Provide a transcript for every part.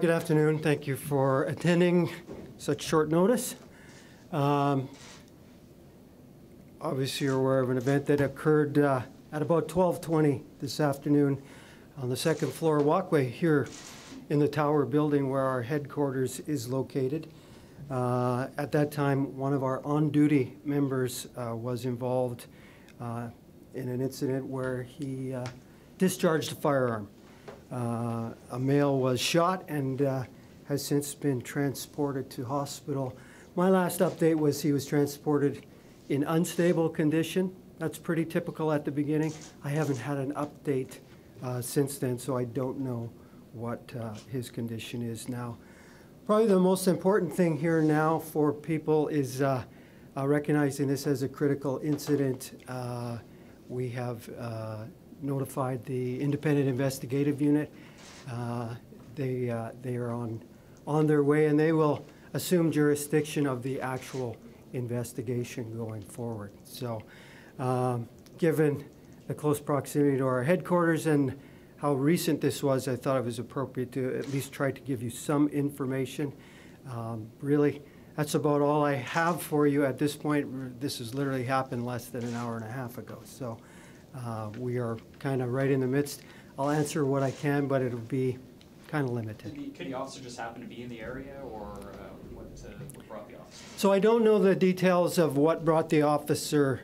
Good afternoon. Thank you for attending such short notice. Obviously, you're aware of an event that occurred at about 12:20 this afternoon on the second floor walkway here in the Tower building where our headquarters is located. At that time, one of our on-duty members was involved in an incident where he discharged a firearm. A male was shot and has since been transported to hospital. My last update was he was transported in unstable condition. That's pretty typical at the beginning. I haven't had an update since then, so I don't know what his condition is now. Probably the most important thing here now for people is recognizing this as a critical incident. We have notified the independent investigative unit. They are on their way, and they will assume jurisdiction of the actual investigation going forward. So given the close proximity to our headquarters and how recent this was, I thought it was appropriate to at least try to give you some information. Really, that's about all I have for you at this point. This has literally happened less than an hour and a half ago. So we are kind of right in the midst. I'll answer what I can, but it'll be kind of limited. Could the officer just happen to be in the area, or what brought the officer? So I don't know the details of what brought the officer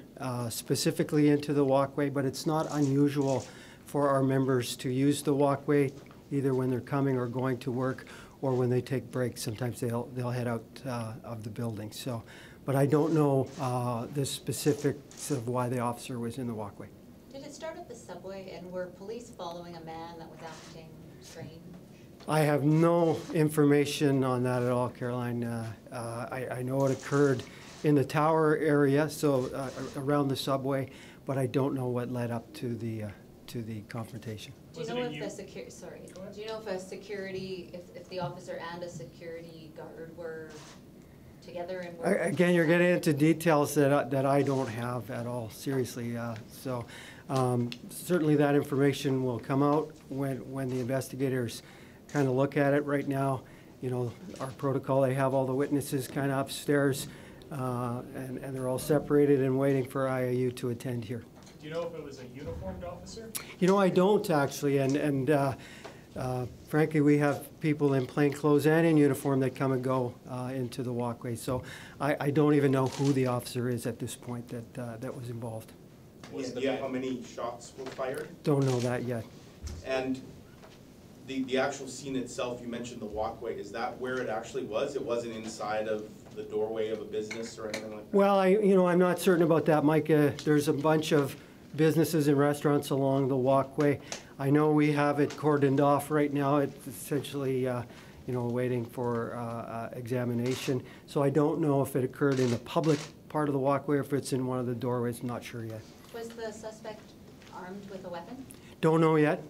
specifically into the walkway, but it's not unusual for our members to use the walkway either when they're coming or going to work or when they take breaks. Sometimes they'll head out of the building. So, but I don't know the specifics of why the officer was in the walkway. Did it start at the subway, and were police following a man that was acting strange? I have no information on that at all, Caroline. I know it occurred in the Tower area, so around the subway, but I don't know what led up to the confrontation. Do you know if the security? Sorry. Do you know if a security, if the officer and a security guard were together and were? Again, you're getting into details that I don't have at all. Seriously, so certainly that information will come out when the investigators kind of look at it. Right now, you know, our protocol, they have all the witnesses kind of upstairs, and they're all separated and waiting for IAU to attend here. Do you know if it was a uniformed officer? You know, I don't actually, and frankly, we have people in plain clothes and in uniform that come and go into the walkway. So I don't even know who the officer is at this point that was involved. Yeah, how many shots were fired? Don't know that yet. And the actual scene itself, you mentioned the walkway. Is that where it actually was? It wasn't inside of the doorway of a business or anything like that? Well, I'm not certain about that, Mike. There's a bunch of businesses and restaurants along the walkway. I know we have it cordoned off right now. It's essentially, waiting for examination. So I don't know if it occurred in the public part of the walkway or if it's in one of the doorways. I'm not sure yet. Was the suspect armed with a weapon? Don't know yet.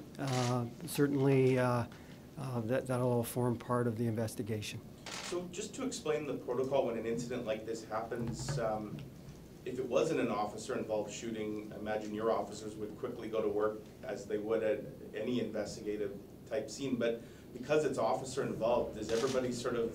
Certainly, that'll all form part of the investigation. So just to explain the protocol when an incident like this happens, if it wasn't an officer-involved shooting, I imagine your officers would quickly go to work as they would at any investigative type scene. But because it's officer-involved, does everybody sort of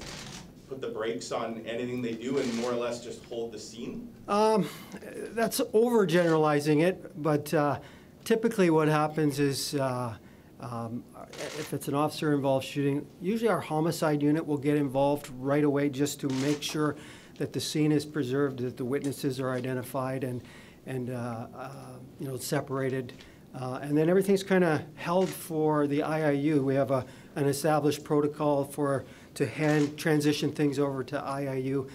put the brakes on anything they do and more or less just hold the scene? That's overgeneralizing it, but typically what happens is if it's an officer-involved shooting, usually our homicide unit will get involved right away just to make sure that the scene is preserved, that the witnesses are identified and separated, and then everything's kind of held for the IIU. We have an established protocol to transition things over to IIU.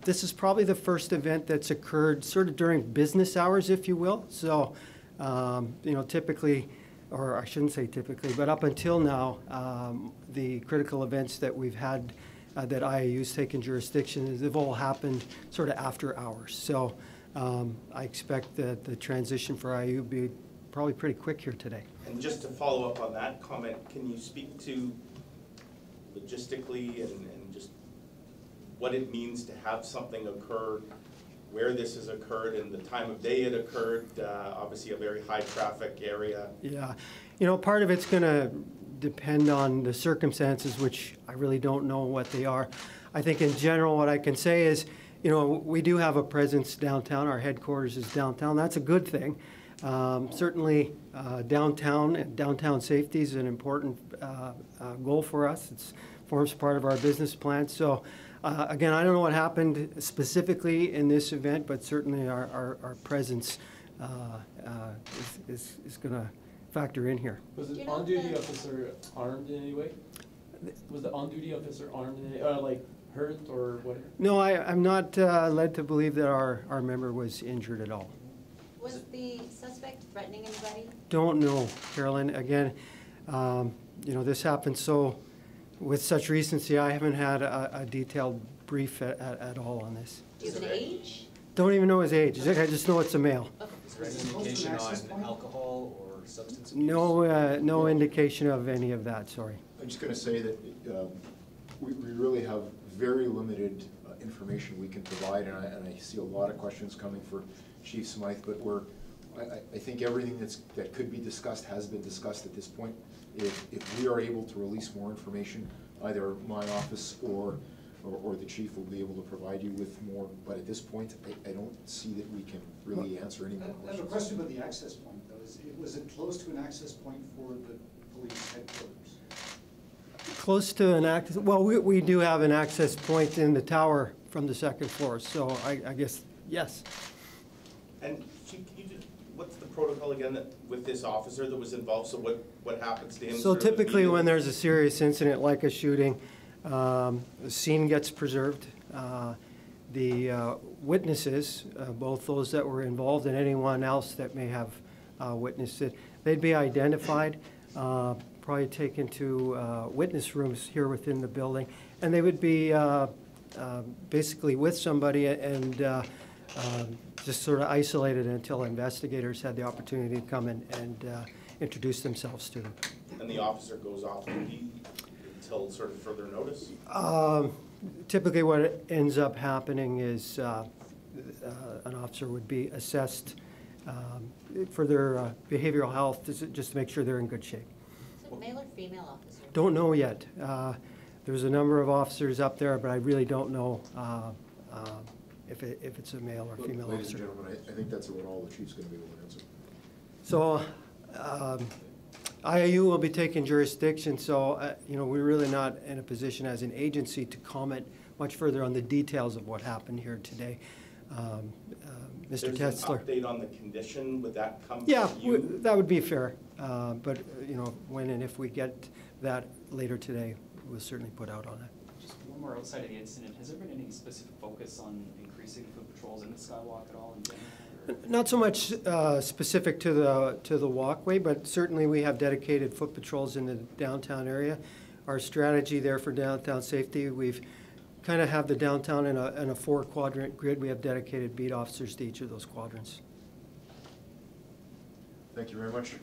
This is probably the first event that's occurred sort of during business hours, if you will. So, typically, or I shouldn't say typically, but up until now, the critical events that we've had that IAU's taken jurisdiction, they've all happened sort of after hours. So I expect that the transition for IAU will be probably pretty quick here today. And just to follow up on that comment, can you speak to logistically and just what it means to have something occur, where this has occurred and the time of day it occurred, obviously a very high traffic area? Yeah, part of it's going to depend on the circumstances, which I really don't know what they are. I think in general, what I can say is, you know, we do have a presence downtown. Our headquarters is downtown. That's a good thing. Certainly, downtown and downtown safety is an important goal for us. It forms part of our business plan. So, again, I don't know what happened specifically in this event, but certainly our presence is going to factor in here. Was the on-duty officer armed in any way? Was the on-duty officer armed in any, like hurt or whatever? No, I'm not led to believe that our member was injured at all. Was the suspect threatening anybody? Don't know, Carolyn. Again, you know, this happened so with such recency. I haven't had a detailed brief at all on this. Do you have an age? Don't even know his age. I just know it's a male. Okay. Is there any indication on alcohol or substance abuse? No indication of any of that, sorry. I'm just going to say that we really have very limited information we can provide, and I see a lot of questions coming for Chief Smythe, but I think everything that could be discussed has been discussed at this point. If we are able to release more information, either my office or the chief will be able to provide you with more, but at this point, I don't see that we can really answer any more I have a questions. question about the access point, though. Was it close to an access point for the police headquarters? Close to an access, well, we do have an access point in the tower from the second floor, so I guess, yes. And Chief, can you just, what's the protocol again with this officer that was involved? So what happens to him? So sort of typically when immediately? there's a serious incident like a shooting, the scene gets preserved. The witnesses, both those that were involved and anyone else that may have witnessed it, they'd be identified, probably taken to witness rooms here within the building, and they would be basically with somebody and just sort of isolated until investigators had the opportunity to come and introduce themselves to them. And the officer goes off duty until sort of further notice? Typically what ends up happening is an officer would be assessed for their behavioral health, just to make sure they're in good shape. Is it male or female officer? Don't know yet. There's a number of officers up there, but I really don't know if it's a male or female Ladies and officer. gentlemen, I think that's what all the chief's going to be able to answer. So IAU will be taking jurisdiction, so you know, we're really not in a position as an agency to comment much further on the details of what happened here today. Mr. There's Tetzler. an update on the condition, would that come Yeah, from you? that would be fair. But you know, when and if we get that later today, we'll certainly put out on it. Just one more outside of the incident, has there been any specific focus on increasing foot patrols in the skywalk at all in general? Or? Not so much specific to the walkway, but certainly we have dedicated foot patrols in the downtown area. Our strategy there for downtown safety, we've kind of have the downtown in a 4-quadrant grid. We have dedicated beat officers to each of those quadrants. Thank you very much.